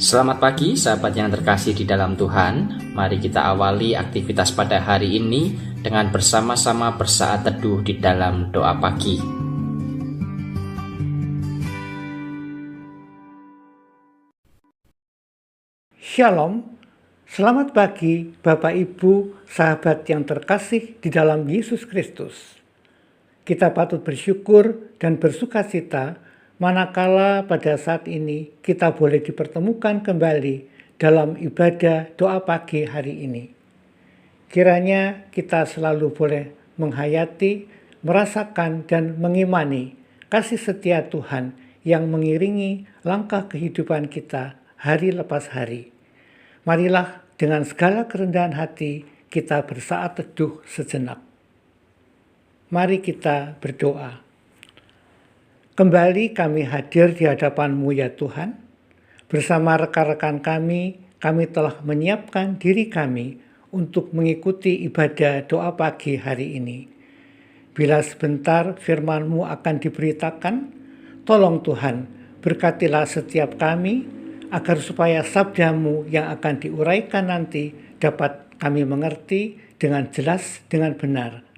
Selamat pagi sahabat yang terkasih di dalam Tuhan. Mari kita awali aktivitas pada hari ini dengan bersama-sama bersaat teduh di dalam doa pagi. Shalom, selamat pagi Bapak Ibu, sahabat yang terkasih di dalam Yesus Kristus. Kita patut bersyukur dan bersukacita manakala pada saat ini kita boleh dipertemukan kembali dalam ibadah doa pagi hari ini. Kiranya kita selalu boleh menghayati, merasakan dan mengimani kasih setia Tuhan yang mengiringi langkah kehidupan kita hari lepas hari. Marilah dengan segala kerendahan hati kita bersaat teduh sejenak. Mari kita berdoa. Kembali kami hadir di hadapan-Mu ya Tuhan. Bersama rekan-rekan kami telah menyiapkan diri kami untuk mengikuti ibadah doa pagi hari ini. Bila sebentar firman-Mu akan diberitakan, tolong Tuhan berkatilah setiap kami agar supaya sabda-Mu yang akan diuraikan nanti dapat kami mengerti dengan jelas, dengan benar.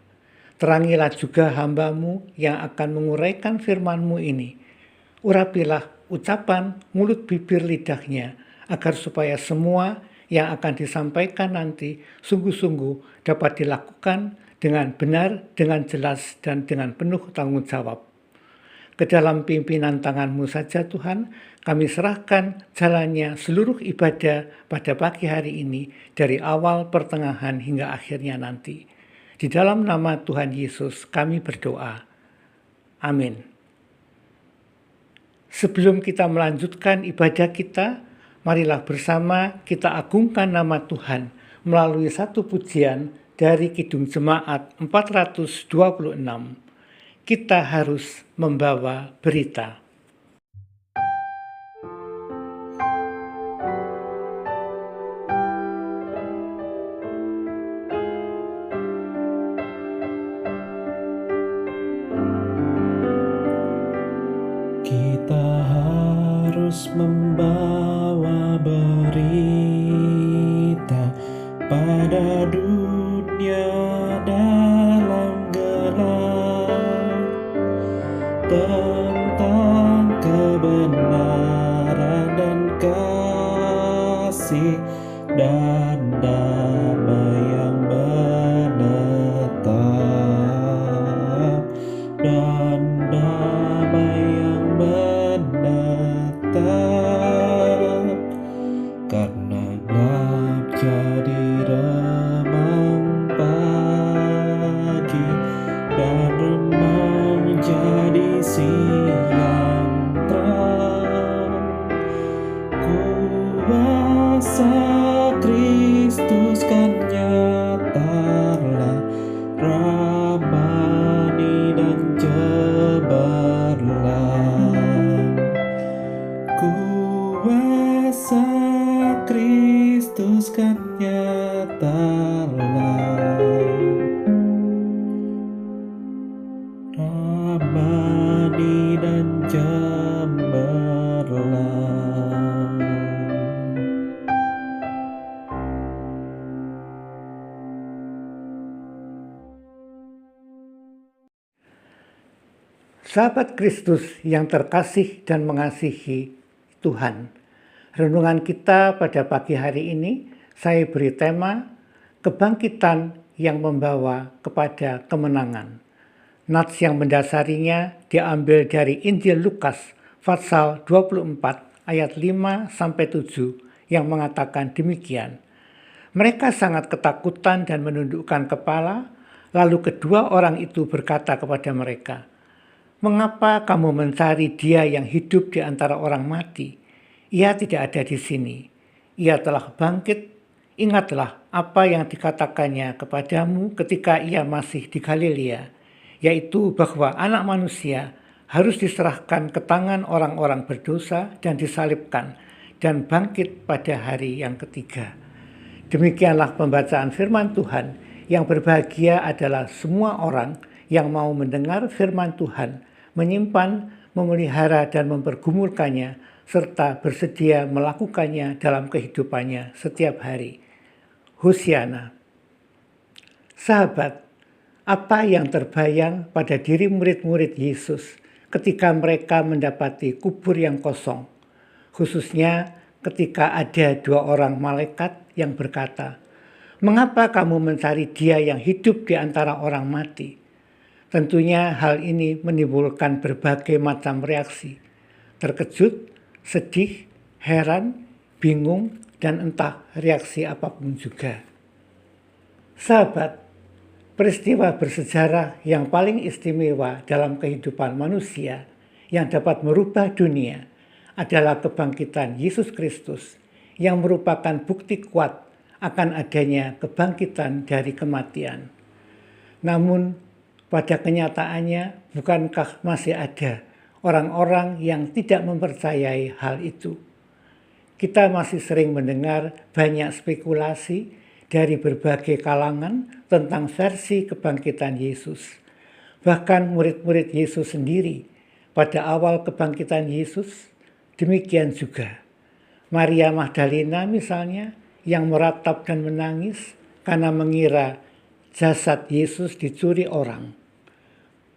Terangilah juga hamba-Mu yang akan menguraikan firman-Mu ini. Urapilah ucapan mulut bibir lidahnya, agar supaya semua yang akan disampaikan nanti sungguh-sungguh dapat dilakukan dengan benar, dengan jelas, dan dengan penuh tanggung jawab. Ke dalam pimpinan tangan-Mu saja Tuhan, kami serahkan jalannya seluruh ibadah pada pagi hari ini dari awal, pertengahan, hingga akhirnya nanti. Di dalam nama Tuhan Yesus kami berdoa. Amin. Sebelum kita melanjutkan ibadah kita, marilah bersama kita agungkan nama Tuhan melalui satu pujian dari Kidung Jemaat 426. Kita harus membawa berita. Kita harus membawa berita pada dunia dalam gelap tentang kebenaran dan kasih dan damai yang menetap dan damai yang menetap, karena gelap jadi remang pagi dan remang jadi siang terang. Kuasa Kristus kan nyatalah ramani dan cemerlang. Kuasa Kristus kan nyatalah ramani dan cemerlang. Sahabat Kristus yang terkasih dan mengasihi Tuhan, renungan kita pada pagi hari ini saya beri tema kebangkitan yang membawa kepada kemenangan. Nats yang mendasarinya diambil dari Injil Lukas pasal 24 ayat 5-7 yang mengatakan demikian. Mereka sangat ketakutan dan menundukkan kepala, lalu kedua orang itu berkata kepada mereka, "Mengapa kamu mencari Dia yang hidup di antara orang mati? Ia tidak ada di sini. Ia telah bangkit. Ingatlah apa yang dikatakannya kepadamu ketika ia masih di Galilea, yaitu bahwa Anak Manusia harus diserahkan ke tangan orang-orang berdosa dan disalibkan dan bangkit pada hari yang ketiga." Demikianlah pembacaan firman Tuhan. Yang berbahagia adalah semua orang yang mau mendengar firman Tuhan, menyimpan, memelihara dan mempergumulkannya serta bersedia melakukannya dalam kehidupannya setiap hari. Hosiana. Sahabat, apa yang terbayang pada diri murid-murid Yesus ketika mereka mendapati kubur yang kosong, khususnya ketika ada 2 orang malaikat yang berkata, "Mengapa kamu mencari Dia yang hidup di antara orang mati?" Tentunya hal ini menimbulkan berbagai macam reaksi. Terkejut, sedih, heran, bingung, dan entah reaksi apapun juga. Sahabat, peristiwa bersejarah yang paling istimewa dalam kehidupan manusia yang dapat merubah dunia adalah kebangkitan Yesus Kristus yang merupakan bukti kuat akan adanya kebangkitan dari kematian. Namun, pada kenyataannya bukankah masih ada orang-orang yang tidak mempercayai hal itu? Kita masih sering mendengar banyak spekulasi dari berbagai kalangan tentang versi kebangkitan Yesus. Bahkan murid-murid Yesus sendiri pada awal kebangkitan Yesus demikian juga. Maria Magdalena misalnya yang meratap dan menangis karena mengira jasad Yesus dicuri orang.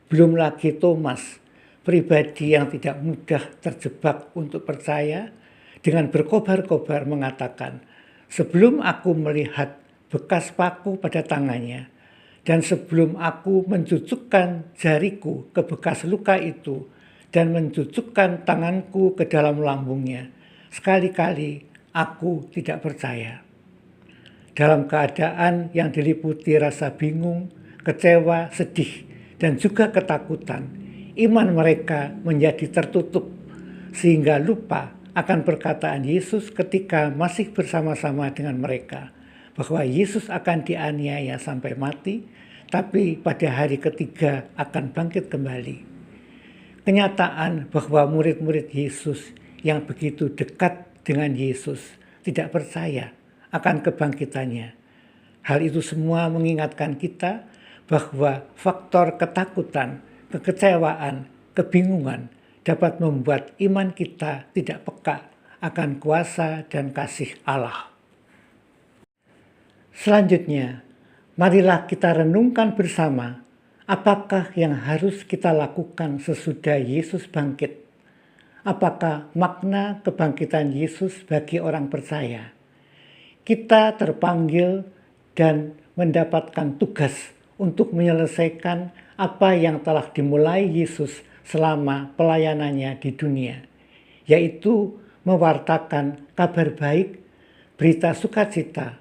Belum lagi Thomas, pribadi yang tidak mudah terjebak untuk percaya, dengan berkobar-kobar mengatakan, "Sebelum aku melihat bekas paku pada tangannya, dan sebelum aku mencucukkan jariku ke bekas luka itu, dan mencucukkan tanganku ke dalam lambungnya, sekali-kali aku tidak percaya." Dalam keadaan yang diliputi rasa bingung, kecewa, sedih, dan juga ketakutan, iman mereka menjadi tertutup sehingga lupa akan perkataan Yesus ketika masih bersama-sama dengan mereka, bahwa Yesus akan dianiaya sampai mati, tapi pada hari ketiga akan bangkit kembali. Kenyataan bahwa murid-murid Yesus yang begitu dekat dengan Yesus tidak percaya akan kebangkitannya. Hal itu semua mengingatkan kita bahwa faktor ketakutan, kekecewaan, kebingungan dapat membuat iman kita tidak peka akan kuasa dan kasih Allah. Selanjutnya, marilah kita renungkan bersama apakah yang harus kita lakukan sesudah Yesus bangkit. Apakah makna kebangkitan Yesus bagi orang percaya? Kita terpanggil dan mendapatkan tugas untuk menyelesaikan apa yang telah dimulai Yesus selama pelayanannya di dunia, yaitu mewartakan kabar baik, berita sukacita,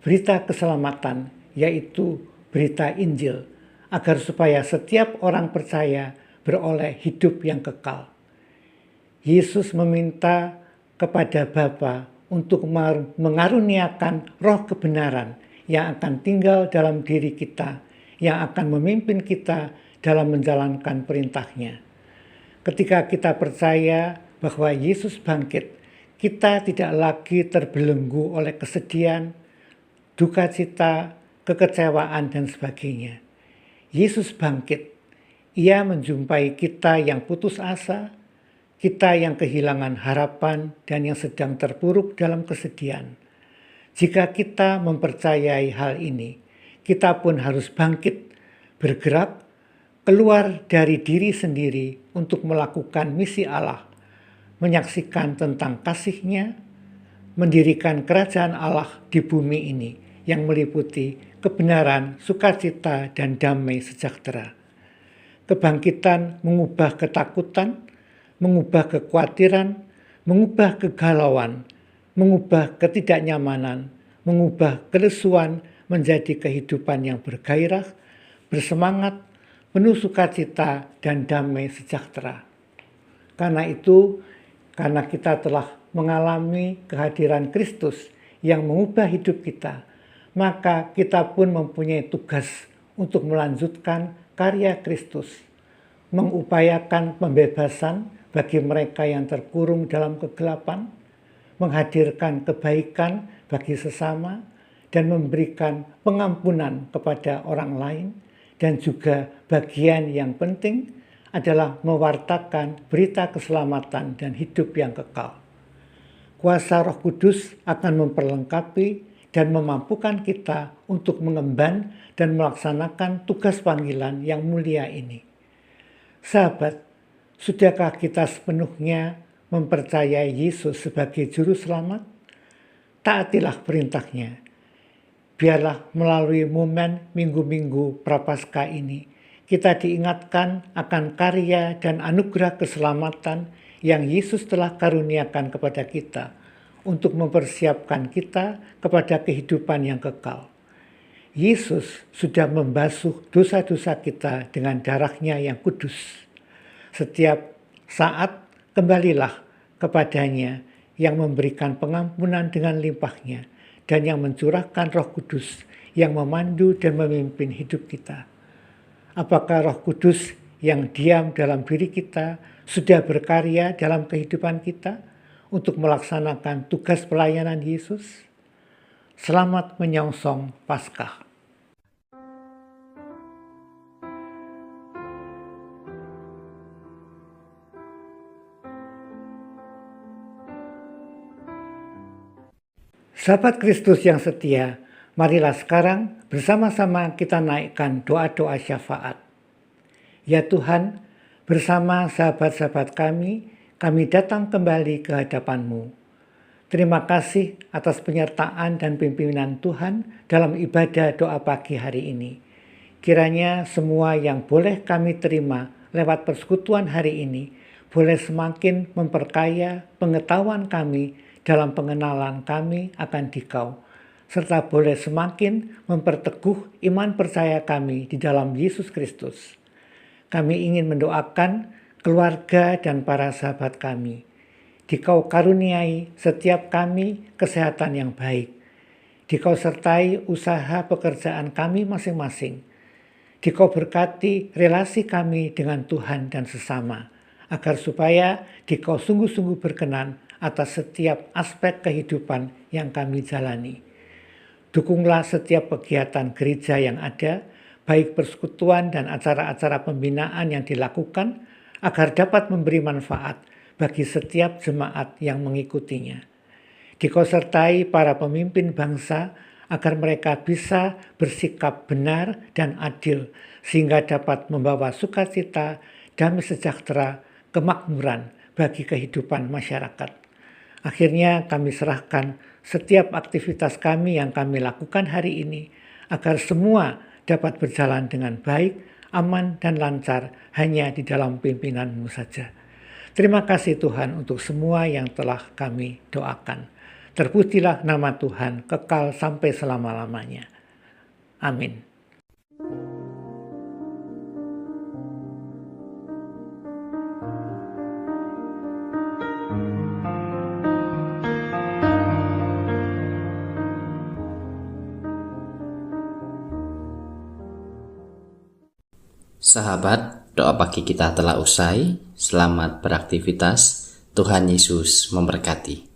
berita keselamatan, yaitu berita Injil, agar supaya setiap orang percaya beroleh hidup yang kekal. Yesus meminta kepada Bapa untuk mengaruniakan roh kebenaran yang akan tinggal dalam diri kita, yang akan memimpin kita dalam menjalankan perintahnya. Ketika kita percaya bahwa Yesus bangkit, kita tidak lagi terbelenggu oleh kesedihan, duka cita, kekecewaan, dan sebagainya. Yesus bangkit. Ia menjumpai kita yang putus asa, kita yang kehilangan harapan dan yang sedang terpuruk dalam kesedihan. Jika kita mempercayai hal ini, kita pun harus bangkit, bergerak, keluar dari diri sendiri untuk melakukan misi Allah, menyaksikan tentang kasih-Nya, mendirikan kerajaan Allah di bumi ini yang meliputi kebenaran, sukacita, dan damai sejahtera. Kebangkitan mengubah ketakutan, mengubah kekhawatiran, mengubah kegalauan, mengubah ketidaknyamanan, mengubah kelesuan menjadi kehidupan yang bergairah, bersemangat, penuh sukacita, dan damai sejahtera. Karena itu, karena kita telah mengalami kehadiran Kristus yang mengubah hidup kita, maka kita pun mempunyai tugas untuk melanjutkan karya Kristus, mengupayakan pembebasan bagi mereka yang terkurung dalam kegelapan, menghadirkan kebaikan bagi sesama, dan memberikan pengampunan kepada orang lain, dan juga bagian yang penting adalah mewartakan berita keselamatan dan hidup yang kekal. Kuasa Roh Kudus akan memperlengkapi dan memampukan kita untuk mengemban dan melaksanakan tugas panggilan yang mulia ini. Sahabat, sudahkah kita sepenuhnya mempercayai Yesus sebagai Juru Selamat? Taatilah perintahnya. Biarlah melalui momen minggu-minggu Prapaskah ini, kita diingatkan akan karya dan anugerah keselamatan yang Yesus telah karuniakan kepada kita untuk mempersiapkan kita kepada kehidupan yang kekal. Yesus sudah membasuh dosa-dosa kita dengan darah-Nya yang kudus. Setiap saat kembalilah kepadanya yang memberikan pengampunan dengan limpah-Nya dan yang mencurahkan Roh Kudus yang memandu dan memimpin hidup kita. Apakah Roh Kudus yang diam dalam diri kita sudah berkarya dalam kehidupan kita untuk melaksanakan tugas pelayanan Yesus? Selamat menyongsong Paskah. Sahabat Kristus yang setia, marilah sekarang bersama-sama kita naikkan doa-doa syafaat. Ya Tuhan, bersama sahabat-sahabat kami datang kembali ke hadapan-Mu. Terima kasih atas penyertaan dan pimpinan Tuhan dalam ibadah doa pagi hari ini. Kiranya semua yang boleh kami terima lewat persekutuan hari ini boleh semakin memperkaya pengetahuan kami dalam pengenalan kami akan Dikau, serta boleh semakin memperteguh iman percaya kami di dalam Yesus Kristus. Kami ingin mendoakan keluarga dan para sahabat kami. Dikau karuniai setiap kami kesehatan yang baik. Dikau sertai usaha pekerjaan kami masing-masing. Dikau berkati relasi kami dengan Tuhan dan sesama, agar supaya Dikau sungguh-sungguh berkenan atas setiap aspek kehidupan yang kami jalani. Dukunglah setiap kegiatan gereja yang ada, baik persekutuan dan acara-acara pembinaan yang dilakukan, agar dapat memberi manfaat bagi setiap jemaat yang mengikutinya. Dikau sertai para pemimpin bangsa, agar mereka bisa bersikap benar dan adil, sehingga dapat membawa sukacita, damai sejahtera, kemakmuran bagi kehidupan masyarakat. Akhirnya kami serahkan setiap aktivitas kami yang kami lakukan hari ini agar semua dapat berjalan dengan baik, aman dan lancar hanya di dalam pimpinan-Mu saja. Terima kasih Tuhan untuk semua yang telah kami doakan. Terpujilah nama Tuhan kekal sampai selama-lamanya. Amin. Sahabat, doa pagi kita telah usai. Selamat beraktivitas. Tuhan Yesus memberkati.